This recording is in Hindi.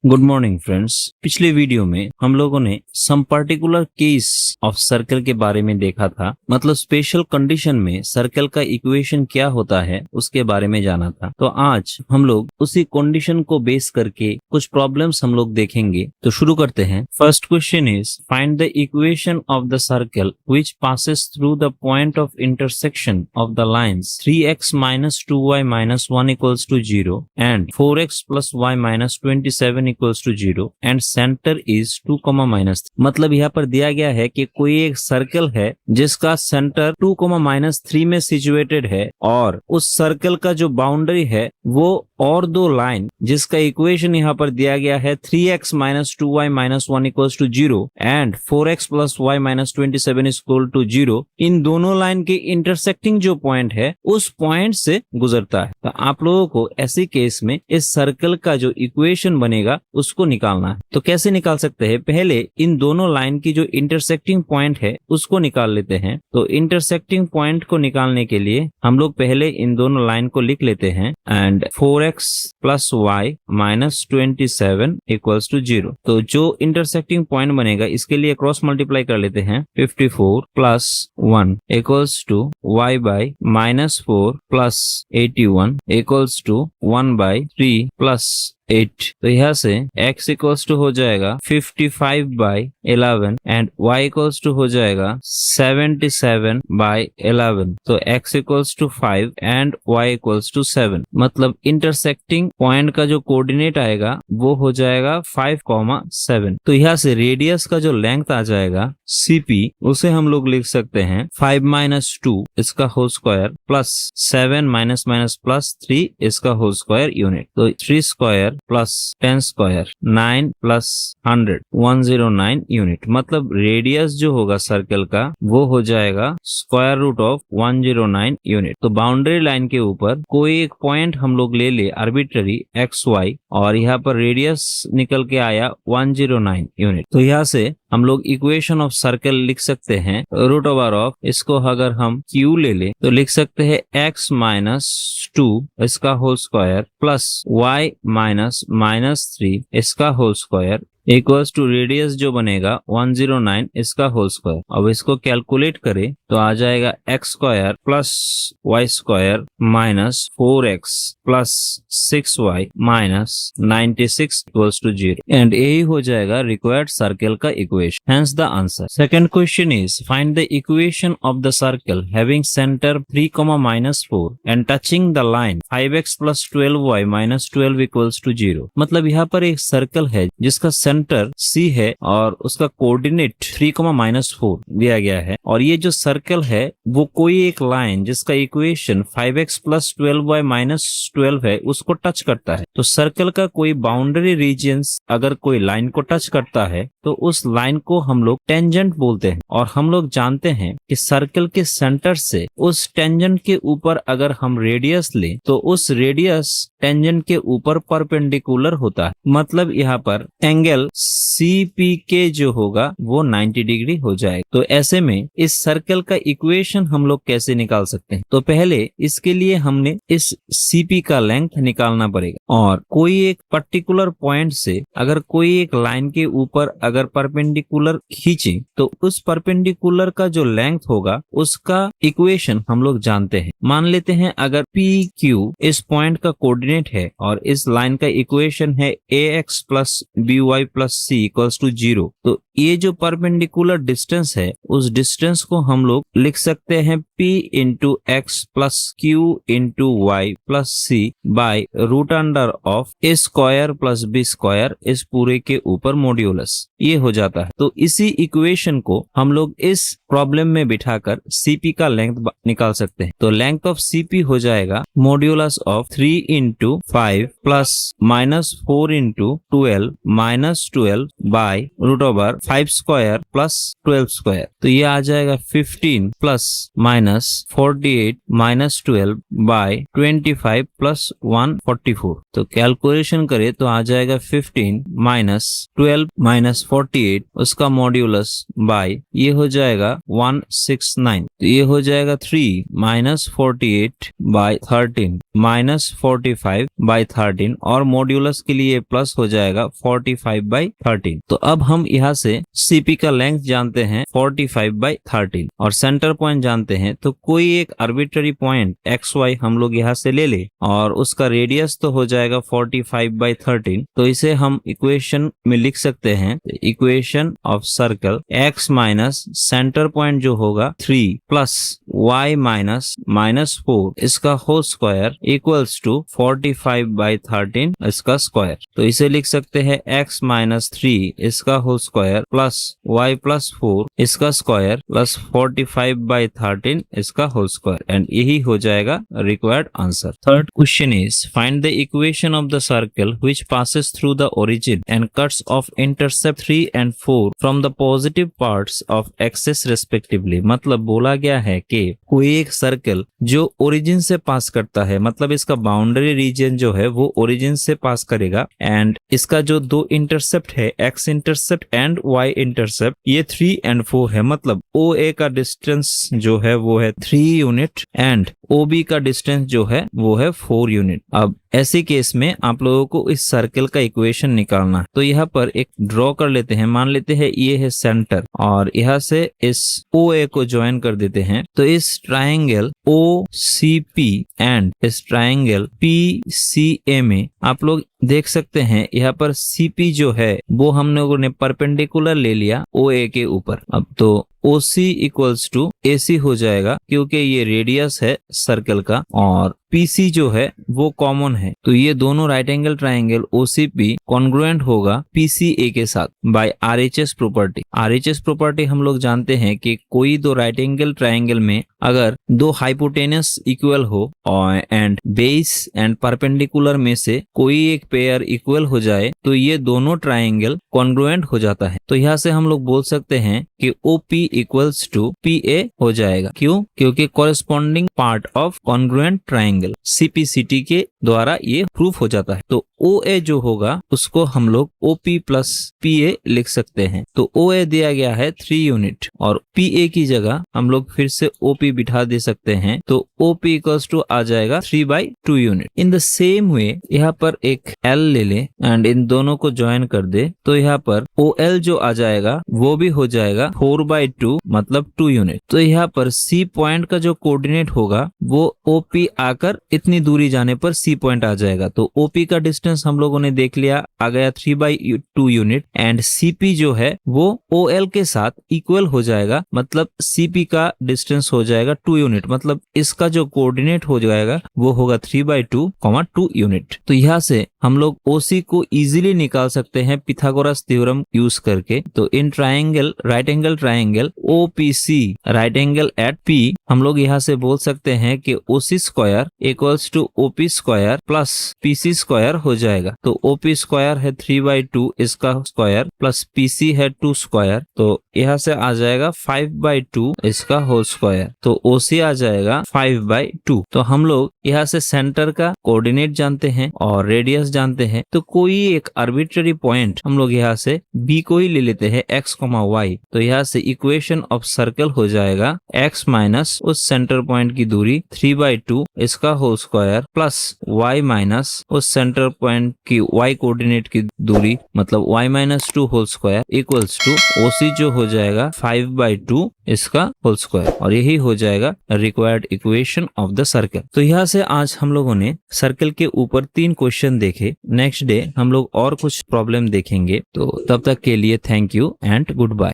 Good morning friends. पिछले वीडियो में हम लोगों ने some particular case of circle के बारे में देखा था, मतलब स्पेशल कंडीशन में सर्कल का इक्वेशन क्या होता है उसके बारे में जाना था। तो आज हम लोग उसी कंडीशन को बेस करके कुछ प्रॉब्लम्स हम लोग देखेंगे। तो शुरू करते हैं। First question is find the equation of the circle which passes through the point of intersection of the lines 3x minus 2y minus 1 equals to 0 and 4x plus y minus 27 equals to 0 and center is 2, -3। मतलब यहाँ पर दिया गया है कि कोई एक सर्कल है जिसका सेंटर 2, -3 में सिचुएटेड है और उस सर्कल का जो बाउंड्री है वो और दो लाइन जिसका इक्वेशन यहाँ पर दिया गया है 3x minus 2y minus 1 equals to 0 and 4x plus y minus 27 is equal to 0, इन दोनों लाइन के इंटरसेक्टिंग जो पॉइंट है उस पॉइंट से गुजरता है। तो आप लोगों को ऐसी केस में इस सर्कल का जो इक्वेशन बनेगा उसको निकालना है। तो कैसे निकाल सकते हैं? पहले इन दोनों लाइन की जो इंटरसेक्टिंग पॉइंट है उसको निकाल लेते हैं। तो इंटरसेक्टिंग पॉइंट को निकालने के लिए हम लोग पहले इन दोनों लाइन को लिख लेते हैं and 4x plus y minus 27 equals to 0। तो जो इंटरसेक्टिंग पॉइंट बनेगा इसके लिए क्रॉस मल्टीप्लाई कर लेते हैं। 54 plus 1 equals to y by minus 4 plus 81 equals to 1 by 3 plus 8। तो यहाँ से x इक्वल्स टू हो जाएगा 55 by 11 and y equals to हो जाएगा 77 बाई 11। तो x equals to 5 and y equals to 7। मतलब इंटरसेक्टिंग पॉइंट का जो कोऑर्डिनेट आएगा वो हो जाएगा 5, 7। तो यहाँ से रेडियस का जो लेंथ आ जाएगा CP, उसे हम लोग लिख सकते हैं 5 - 2 इसका होल स्क्वायर प्लस 7 - प्लस 3 इसका होल स्क्वायर यूनिट। तो 3 square plus 10 square 9 plus 100 109 unit. मतलब रेडियस जो होगा सर्कल का वो हो जाएगा स्क्वायर रूट ऑफ 109 यूनिट। तो बाउंड्री लाइन के ऊपर कोई एक पॉइंट हम लोग ले ले आर्बिट्ररी XY और यहाँ पर रेडियस निकल के आया 109 यूनिट। तो यहाँ से हम लोग इक्वेशन ऑफ सर्कल लिख सकते हैं रूट ओवर ऑफ, इसको अगर हम Q ले तो लिख सकते हैं x - 2 इसका होल स्क्वायर प्लस y -3 इसका whole square equals to radius जो बनेगा 109 इसका होल स्क्वायर। अब इसको कैलकुलेट करें तो आ जाएगा x square plus y square minus 4x plus 6y minus 96 equals to 0 and यही हो जाएगा रिक्वायर्ड सर्कल का equation. Hence the answer. Second question is find the equation of the circle having center 3, -4 and touching the line 5x plus 12y minus 12 equals to 0। मतलब यहाँ पर एक सर्कल है जिसका सेंटर C है और उसका कोऑर्डिनेट 3, -4 दिया गया है और ये जो सर्कल है वो कोई एक लाइन जिसका equation 5x plus 12y minus 12 है उसको टच करता है। तो सर्कल का कोई बाउंड्री रीजन्स अगर कोई लाइन को टच करता है तो उस लाइन को हम लोग टेंजेंट बोलते हैं और हम लोग जानते हैं कि सर्कल के सेंटर से उस टेंजेंट के ऊपर अगर हम रेडियस ले तो उस रेडियस टेंजेंट के ऊपर परपेंडिकुलर होता है। मतलब यहाँ पर एंगल CPK जो होगा वो 90 डिग्री हो जाएगा। तो ऐसे में इस सर्कल का इक्वेशन हम लोग कैसे निकाल सकते हैं? तो पहले इसके लिए हमने इस CP का लेंथ निकालना पड़ेगा और कोई एक पर्टिकुलर पॉइंट से अगर कोई एक लाइन के ऊपर अगर परपेंडिकुलर खींचे तो उस परपेंडिकुलर का जो लेंथ होगा उसका इक्वेशन हम लोग जानते हैं। मान लेते हैं अगर PQ इस पॉइंट का कोऑर्डिनेट है और इस लाइन का इक्वेशन है AX plus BY plus C equals to 0। तो ये जो परपेंडिकुलर डिस्टेंस है उस डिस्टेंस को हम लोग लिख सकते हैं P into X plus Q into Y plus C by root under of A square plus B square इस पूरे के ऊपर मॉड्यूलस, ये हो जाता है। तो इसी इक्वेशन को हम लोग इस प्रॉब्लम में बिठाकर CP का लेंथ निकाल सकते हैं। तो लेंथ ऑफ CP हो जाएगा modulus of 3 into 5 plus -4 into 12 minus 12 by root over 5 square plus 12 square. तो ये आ जाएगा 15 plus minus 48 minus 12 by 25 plus 144। तो कैलकुलेशन करें तो आ जाएगा 15 माइनस 12 माइनस 48 उसका मॉड्यूलस बाय ये हो जाएगा 169। तो ये हो जाएगा 3 माइनस 48 बाय 13 -45/13 और मॉड्यूलस के लिए प्लस हो जाएगा 45/13। तो अब हम यहाँ से CP का लेंथ जानते हैं 45/13 और सेंटर पॉइंट जानते हैं, तो कोई एक आर्बिट्ररी पॉइंट XY हम लोग यहाँ से ले ले और उसका रेडियस तो हो जाएगा 45/13। तो इसे हम इक्वेशन में लिख सकते हैं, equation of circle x minus centre point जो होगा 3 प्लस y माइनस -4 इसका होल स्क्वायर इक्वल्स टू 45/13 इसका स्क्वायर। तो इसे लिख सकते हैं x माइनस 3 इसका whole square plus y plus 4 इसका स्क्वायर प्लस 45/13 इसका होल स्क्वायर, एंड यही हो जाएगा required answer. Third question is find the equation of the circle which passes through the origin and cuts off intercept 3 and 4 from the positive parts of axis respectively। मतलब बोला गया है कि कोई एक सर्कल जो ओरिजिन से पास करता है, मतलब इसका बाउंड्री रीजन जो है वो ओरिजिन से पास करेगा, एंड इसका जो दो इंटरसेप्ट है x intercept and y intercept ये 3 and 4 है। मतलब OA का डिस्टेंस जो है वो है 3 यूनिट एंड OB का डिस्टेंस जो है वो है 4 यूनिट। अब ऐसे केस में आप लोगों को इस सर्कल का इक्वेशन निकालना है। तो यहाँ पर एक ड्रॉ कर लेते हैं, मान लेते हैं ये है सेंटर और यहाँ से इस OA को ज्वाइन कर देते हैं। तो इस ट्रायंगल OCP एंड इस ट्रायंगल PCA में आप लोग देख सकते हैं यहाँ पर CP जो है वो हम लोगों ने परपेंडिकुलर ले लिया OA के ऊपर। अब तो OC इक्वल्स टू AC हो जाएगा क्योंकि ये रेडियस है सर्कल का, और PC जो है वो कॉमन है। तो ये दोनों right angle triangle OCP congruent होगा PCA के साथ by RHS property. RHS property हम लोग जानते हैं कि कोई दो राइट एंगल ट्रायंगल में अगर दो हाइपोटेनस इक्वल हो और एंड बेस एंड परपेंडिकुलर में से कोई एक पेयर इक्वल हो जाए तो ये दोनों ट्रायंगल कॉन्ग्रुएंट हो जाता है। तो यहाँ से हम लोग बोल सकते हैं कि OP इक्वल्स टू PA हो जाएगा। क्यों? क्योंकि corresponding part of congruent triangle CPCT के द्वारा ये प्रूफ हो जाता है। तो OA जो होगा उसको हम लोग OP प्लस PA लिख सकते हैं। तो OA दिया गया है 3 यूनिट और PA की जगह हम लोग फिर से OP बिठा दे सकते हैं। तो OP इक्वल्स टू आ जाएगा 3/2 unit. In the same way यहाँ पर एक L ले ले एंड इन दोनों को ज्वाइन कर दे, तो यहाँ पर OL जो आ जाएगा वो भी हो जाएगा 4/2 मतलब 2 यूनिट। तो यहाँ पर C पॉइंट का जो कोऑर्डिनेट होगा वो OP आकर इतनी दूरी जाने पर C पॉइंट आ जाएगा। तो OP का डिस्टेंस हम लोगों ने देख लिया, आ गया 3/2 यूनिट, एंड CP जो है वो OL के साथ इक्वल हो जाएगा, मतलब CP का डिस्टेंस हो जाएगा 2 यूनिट, मतलब इसका जो कोऑर्डिनेट हो जाएगा वो होगा 3/2, 2 यूनिट। तो यहाँ से हम लोग OC को इजीली निकाल सकते हैं पिथागोरस थ्योरम यूज करके। तो in triangle right angle triangle OPC right angle at P हम लोग यहाँ से बोल सकते हैं कि OC square equals to OP square plus PC square हो जाएगा। तो OP स्क्वायर है 3/2 इसका स्क्वायर प्लस PC है 2 स्क्वायर, तो यहाँ से आ जाएगा 5/2 इसका होल स्क्वायर। तो OC आ जाएगा 5/2। तो हम लोग यहाँ से सेंटर का कोऑर्डिनेट जानते हैं और रेडियस जानते हैं। तो कोई एक आर्बिट्ररी पॉइंट हम लोग यहाँ से B को ही ले लेते हैं x, y। तो यहाँ से इक्वेशन ऑफ सर्कल हो जाएगा x माइनस उस सेंटर पॉइंट की दूरी 3/2 इसका whole square plus y minus उस सेंटर पॉइंट की y कोऑर्डिनेट की दूरी मतलब y-2 whole square equals to OC जो हो जाएगा 5/2 इसका होल स्क्वायर, और यही हो जाएगा required equation of the circle. तो यहाँ से आज हम लोगों ने सर्कल के ऊपर 3 क्वेश्चन देखे। नेक्स्ट डे हम लोग और कुछ प्रॉब्लम देखेंगे। तो तब तक के लिए thank you and good bye.